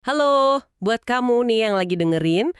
Halo, buat kamu nih yang lagi dengerin,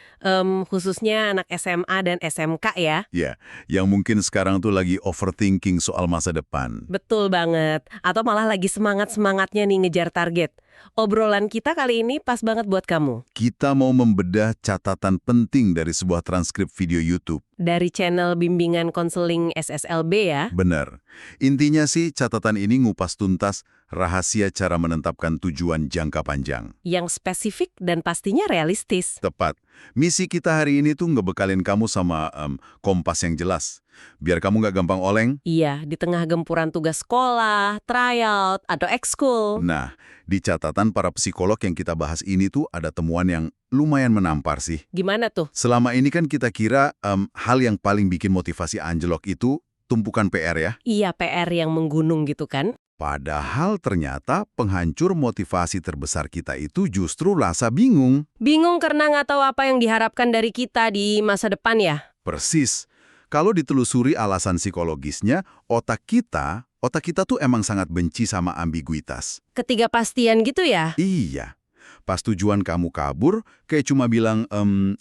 khususnya anak SMA dan SMK ya. Ya, yang mungkin sekarang tuh lagi overthinking soal masa depan. Betul banget. Atau malah lagi semangat-semangatnya nih ngejar target. Obrolan kita kali ini pas banget buat kamu. Kita mau membedah catatan penting dari sebuah transkrip video YouTube. Dari channel bimbingan konseling SSLB ya. Benar. Intinya sih catatan ini ngupas tuntas rahasia cara menetapkan tujuan jangka panjang. Yang spesifik dan pastinya realistis. Tepat. Misi kita hari ini tuh ngebekalin kamu sama kompas yang jelas. Biar kamu nggak gampang oleng. Iya, di tengah gempuran tugas sekolah, tryout, atau ekskul. Nah, di catatan para psikolog yang kita bahas ini tuh ada temuan yang lumayan menampar sih. Gimana tuh? Selama ini kan kita kira hal yang paling bikin motivasi anjlok itu tumpukan PR ya. Iya, PR yang menggunung gitu kan. Padahal ternyata penghancur motivasi terbesar kita itu justru rasa bingung. Bingung karena nggak tahu apa yang diharapkan dari kita di masa depan ya. Persis. Kalau ditelusuri alasan psikologisnya, otak kita tuh emang sangat benci sama ambiguitas. Ketidakpastian gitu ya? Iya. Pas tujuan kamu kabur, kayak cuma bilang,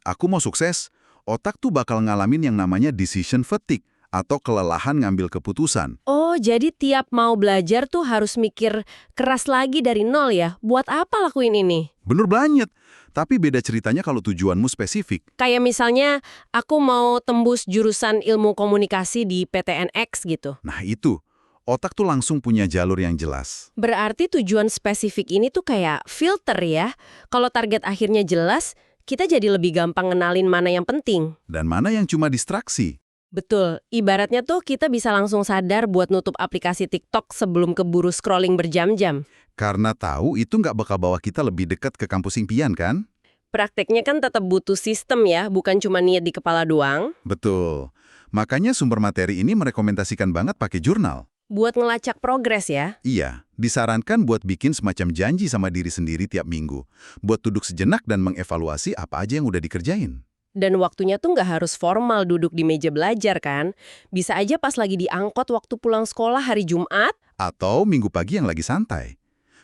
aku mau sukses, otak tuh bakal ngalamin yang namanya decision fatigue, atau kelelahan ngambil keputusan. Oh, jadi tiap mau belajar tuh harus mikir keras lagi dari nol ya? Buat apa lakuin ini? Bener banget. Tapi beda ceritanya kalau tujuanmu spesifik. Kayak misalnya, aku mau tembus jurusan ilmu komunikasi di PTNX gitu. Nah itu, otak tuh langsung punya jalur yang jelas. Berarti tujuan spesifik ini tuh kayak filter ya? Kalau target akhirnya jelas, kita jadi lebih gampang ngenalin mana yang penting. Dan mana yang cuma distraksi. Betul, ibaratnya tuh kita bisa langsung sadar buat nutup aplikasi TikTok sebelum keburu scrolling berjam-jam. Karena tahu itu nggak bakal bawa kita lebih dekat ke kampus impian kan? Prakteknya kan tetap butuh sistem ya, bukan cuma niat di kepala doang. Betul. Makanya sumber materi ini merekomendasikan banget pakai jurnal. Buat ngelacak progres ya. Iya, disarankan buat bikin semacam janji sama diri sendiri tiap minggu. Buat duduk sejenak dan mengevaluasi apa aja yang udah dikerjain. Dan waktunya tuh nggak harus formal duduk di meja belajar kan. Bisa aja pas lagi diangkot waktu pulang sekolah hari Jumat. Atau minggu pagi yang lagi santai.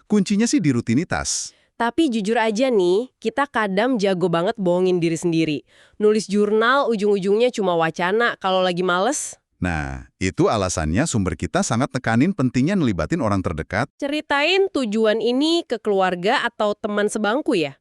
Kuncinya sih di rutinitas. Tapi jujur aja nih, kita kadang jago banget bohongin diri sendiri. Nulis jurnal ujung-ujungnya cuma wacana kalau lagi males. Nah, itu alasannya sumber kita sangat tekanin pentingnya ngelibatin orang terdekat. Ceritain tujuan ini ke keluarga atau teman sebangku ya?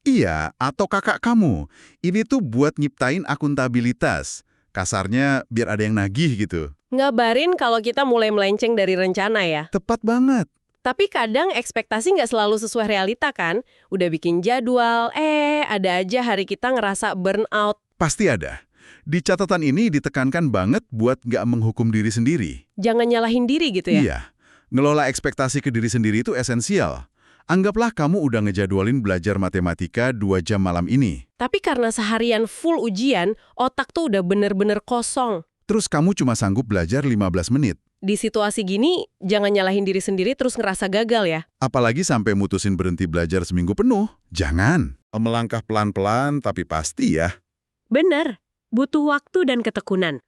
Iya, atau kakak kamu. Ini tuh buat nyiptain akuntabilitas. Kasarnya biar ada yang nagih gitu. Ngabarin kalau kita mulai melenceng dari rencana ya. Tepat banget. Tapi kadang ekspektasi nggak selalu sesuai realita kan? Udah bikin jadwal, ada aja hari kita ngerasa burnout. Pasti ada. Di catatan ini ditekankan banget buat nggak menghukum diri sendiri. Jangan nyalahin diri gitu ya? Iya. Ngelola ekspektasi ke diri sendiri itu esensial. Anggaplah kamu udah ngejadwalin belajar matematika 2 jam malam ini. Tapi karena seharian full ujian, otak tuh udah bener-bener kosong. Terus kamu cuma sanggup belajar 15 menit. Di situasi gini, jangan nyalahin diri sendiri terus ngerasa gagal ya. Apalagi sampai mutusin berhenti belajar seminggu penuh. Jangan. Melangkah pelan-pelan tapi pasti ya. Bener, butuh waktu dan ketekunan.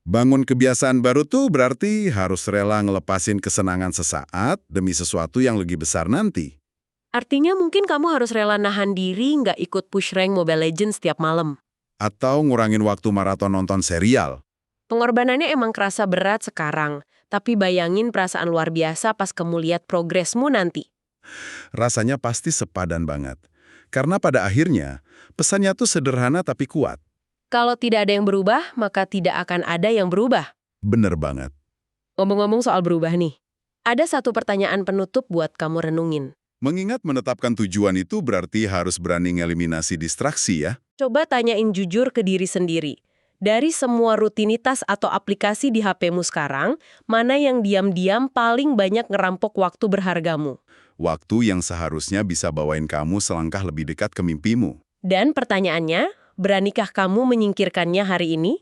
Bangun kebiasaan baru tuh berarti harus rela ngelepasin kesenangan sesaat demi sesuatu yang lebih besar nanti. Artinya mungkin kamu harus rela nahan diri nggak ikut push rank Mobile Legends setiap malam. Atau ngurangin waktu maraton nonton serial. Pengorbanannya emang kerasa berat sekarang, tapi bayangin perasaan luar biasa pas kamu lihat progresmu nanti. Rasanya pasti sepadan banget. Karena pada akhirnya, pesannya tuh sederhana tapi kuat. Kalau tidak ada yang berubah, maka tidak akan ada yang berubah. Bener banget. Ngomong-ngomong soal berubah nih, ada satu pertanyaan penutup buat kamu renungin. Mengingat menetapkan tujuan itu berarti harus berani ngeliminasi distraksi ya. Coba tanyain jujur ke diri sendiri. Dari semua rutinitas atau aplikasi di HP-mu sekarang, mana yang diam-diam paling banyak ngerampok waktu berhargamu? Waktu yang seharusnya bisa bawain kamu selangkah lebih dekat ke mimpimu. Dan pertanyaannya, beranikah kamu menyingkirkannya hari ini?